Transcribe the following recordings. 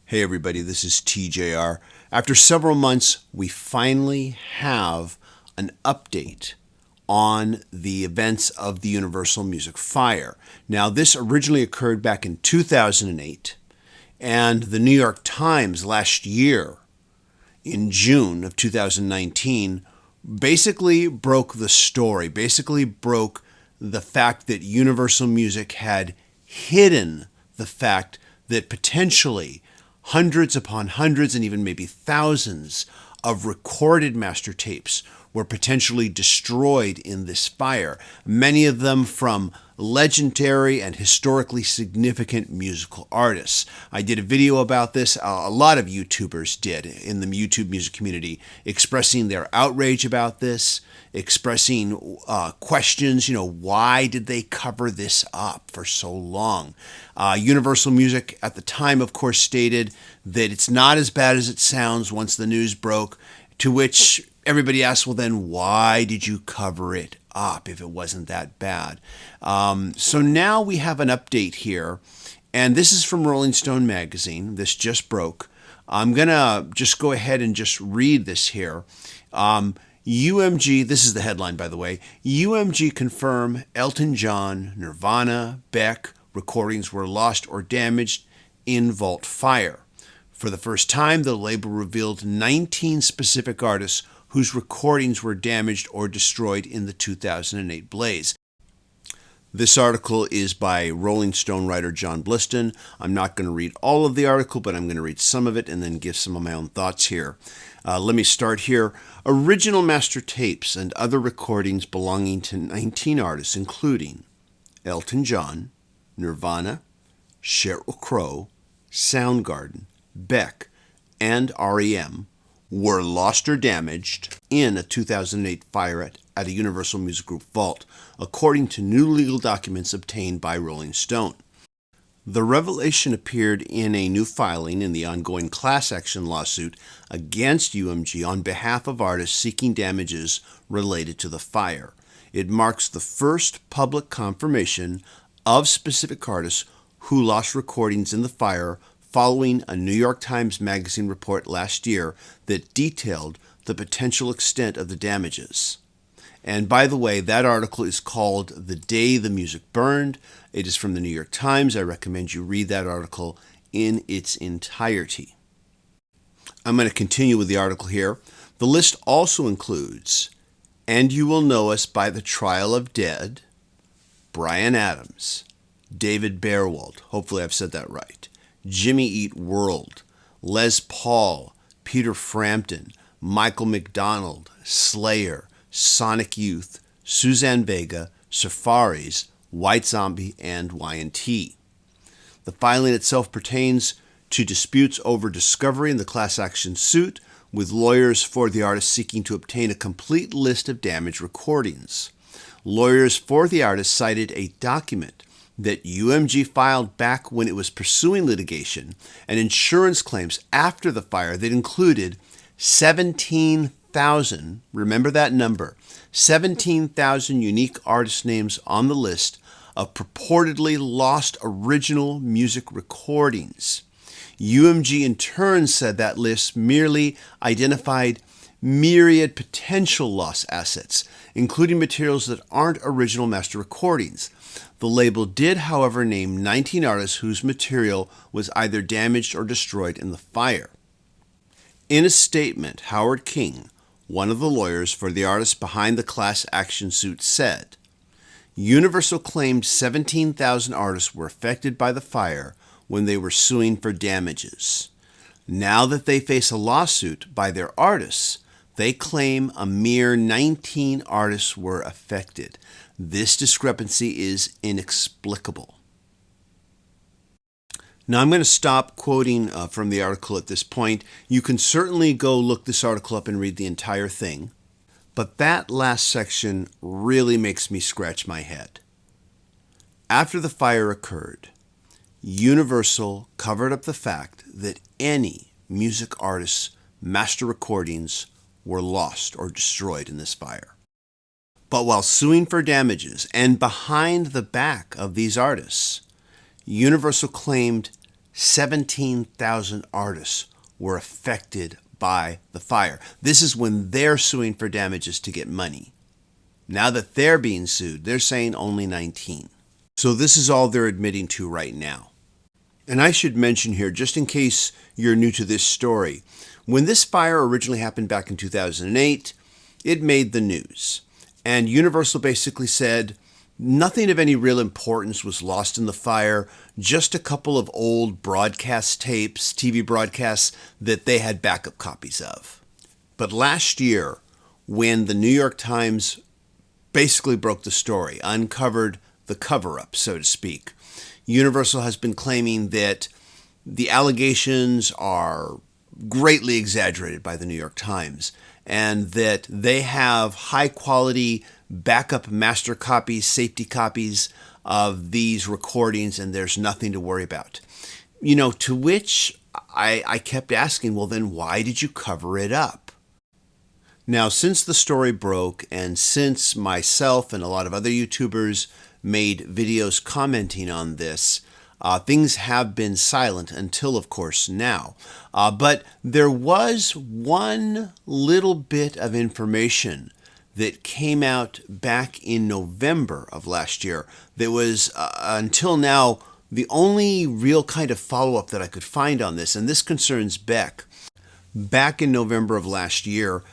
Hey everybody, this is TJR. After several months, we finally have an update on the events of the Universal Music Fire. Now, this originally occurred back in 2008, and the New York Times last year, in June of 2019, basically broke the story, basically broke the fact that Universal Music had hidden the fact that potentially hundreds upon hundreds and even maybe thousands of recorded master tapes were potentially destroyed in this fire, many of them from legendary and historically significant musical artists. I did a video about this. A lot of YouTubers did in the YouTube music community, expressing their outrage about this, expressing questions, why did they cover this up for so long? Universal Music at the time, of course, stated that it's not as bad as it sounds once the news broke, to which everybody asked, well, then why did you cover it up if it wasn't that bad? So now we have an update here, and this is from Rolling Stone magazine. This just broke. I'm going to just go ahead and just read this here. UMG, this is the headline, by the way. UMG confirm Elton John, Nirvana, Beck recordings were lost or damaged in Vault Fire. For the first time, the label revealed 19 specific artists whose recordings were damaged or destroyed in the 2008 blaze. This article is by Rolling Stone writer John Bliston. I'm not going to read all of the article, but I'm going to read some of it and then give some of my own thoughts here. Let me start here. Original master tapes and other recordings belonging to 19 artists, including Elton John, Nirvana, Sheryl Crow, Soundgarden, Beck, and REM, were lost or damaged in a 2008 fire at a Universal Music Group vault, according to new legal documents obtained by Rolling Stone. The revelation appeared in a new filing in the ongoing class action lawsuit against UMG on behalf of artists seeking damages related to the fire. It marks the first public confirmation of specific artists who lost recordings in the fire following a New York Times Magazine report last year that detailed the potential extent of the damages. And by the way, that article is called The Day the Music Burned. It is from the New York Times. I recommend you read that article in its entirety. I'm going to continue with the article here. The list also includes And You Will Know Us by the Trial of Dead, Bryan Adams, David Bearwald, hopefully I've said that right, Jimmy Eat World, Les Paul, Peter Frampton, Michael McDonald, Slayer, Sonic Youth, Suzanne Vega, Safaris, White Zombie, and Y&T. The filing itself pertains to disputes over discovery in the class action suit, with lawyers for the artists seeking to obtain a complete list of damaged recordings. Lawyers for the artists cited a document that UMG filed back when it was pursuing litigation and insurance claims after the fire that included 17,000, remember that number, 17,000 unique artist names on the list of purportedly lost original music recordings. UMG in turn said that list merely identified myriad potential lost assets, including materials that aren't original master recordings. The label did, however, name 19 artists whose material was either damaged or destroyed in the fire. In a statement, Howard King, one of the lawyers for the artists behind the class action suit, said, Universal claimed 17,000 artists were affected by the fire when they were suing for damages. Now that they face a lawsuit by their artists, they claim a mere 19 artists were affected. This discrepancy is inexplicable. Now, I'm going to stop quoting from the article at this point. You can certainly go look this article up and read the entire thing, but that last section really makes me scratch my head. After the fire occurred, Universal covered up the fact that any music artist's master recordings were lost or destroyed in this fire. But while suing for damages and behind the back of these artists, Universal claimed 17,000 artists were affected by the fire. This is when they're suing for damages to get money. Now that they're being sued, they're saying only 19. So this is all they're admitting to right now. And I should mention here, just in case you're new to this story, when this fire originally happened back in 2008, it made the news. And Universal basically said nothing of any real importance was lost in the fire, just a couple of old broadcast tapes, TV broadcasts that they had backup copies of. But last year, when the New York Times basically broke the story, uncovered the cover-up, so to speak, Universal has been claiming that the allegations are greatly exaggerated by the New York Times and that they have high-quality backup master copies, safety copies of these recordings, and there's nothing to worry about. To which I kept asking, well, then why did you cover it up? Now, since the story broke and since myself and a lot of other YouTubers made videos commenting on this, things have been silent until, of course, now. But there was one little bit of information that came out back in November of last year that was, until now, the only real kind of follow-up that I could find on this, and this concerns Beck. Back in November of last year,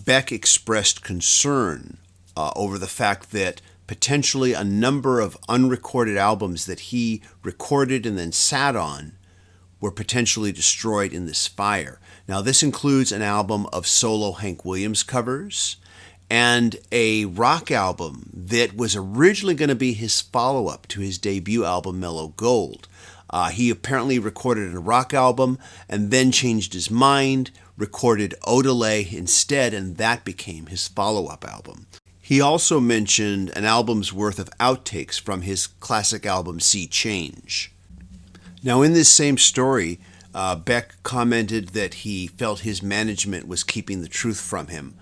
Beck expressed concern over the fact that potentially a number of unrecorded albums that he recorded and then sat on were potentially destroyed in this fire. Now, this includes an album of solo Hank Williams covers and a rock album that was originally going to be his follow-up to his debut album, Mellow Gold. He apparently recorded a rock album and then changed his mind, recorded Odelay instead, and that became his follow-up album. He also mentioned an album's worth of outtakes from his classic album, Sea Change. Now, in this same story, Beck commented that he felt his management was keeping the truth from him.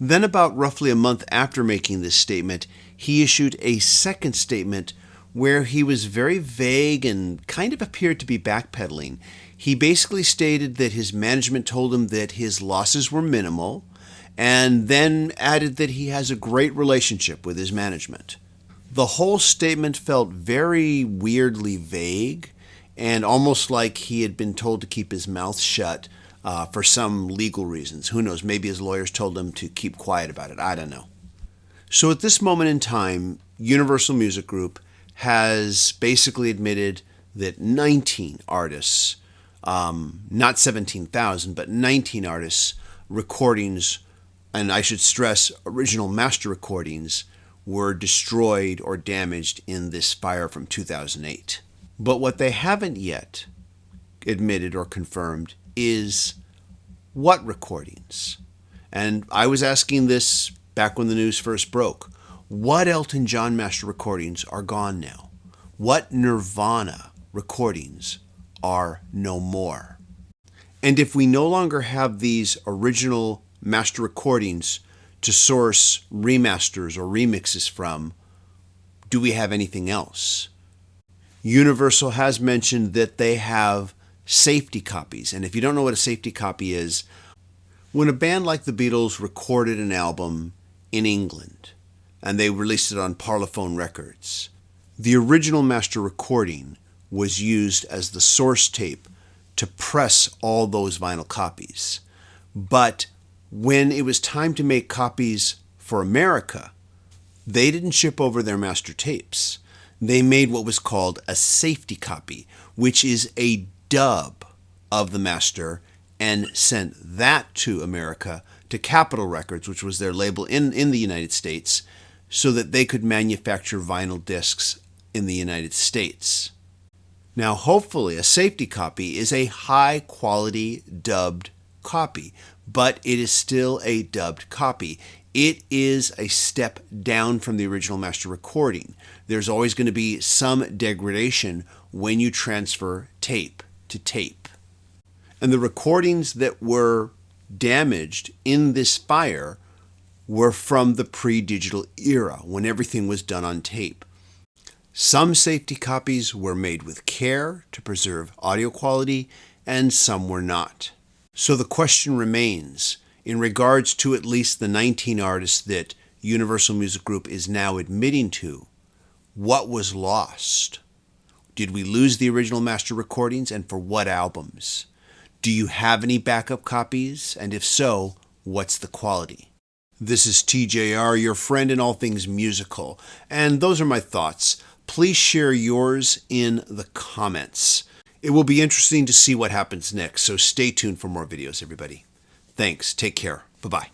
Then, about roughly a month after making this statement, he issued a second statement where he was very vague and kind of appeared to be backpedaling. He basically stated that his management told him that his losses were minimal, and then added that he has a great relationship with his management. The whole statement felt very weirdly vague and almost like he had been told to keep his mouth shut for some legal reasons. Who knows? Maybe his lawyers told him to keep quiet about it. I don't know. So at this moment in time, Universal Music Group has basically admitted that 19 artists, not 17,000, but 19 artists' recordings, and I should stress original master recordings, were destroyed or damaged in this fire from 2008. But what they haven't yet admitted or confirmed is what recordings. And I was asking this back when the news first broke. What Elton John master recordings are gone now? What Nirvana recordings are no more? And if we no longer have these original master recordings to source remasters or remixes from, do we have anything else? Universal has mentioned that they have safety copies. And if you don't know what a safety copy is, when a band like the Beatles recorded an album in England and they released it on Parlophone Records, the original master recording was used as the source tape to press all those vinyl copies. But when it was time to make copies for America, they didn't ship over their master tapes. They made what was called a safety copy, which is a dub of the master, and sent that to America, to Capitol Records, which was their label in the United States, so that they could manufacture vinyl discs in the United States. Now, hopefully, a safety copy is a high-quality dubbed copy, but it is still a dubbed copy. It is a step down from the original master recording. There's always going to be some degradation when you transfer tape to tape. And the recordings that were damaged in this fire were from the pre-digital era, when everything was done on tape. Some safety copies were made with care to preserve audio quality, and some were not. So the question remains, in regards to at least the 19 artists that Universal Music Group is now admitting to, what was lost? Did we lose the original master recordings, and for what albums? Do you have any backup copies? And if so, what's the quality? This is TJR, your friend in all things musical, and those are my thoughts. Please share yours in the comments. It will be interesting to see what happens next, so stay tuned for more videos, everybody. Thanks. Take care. Bye-bye.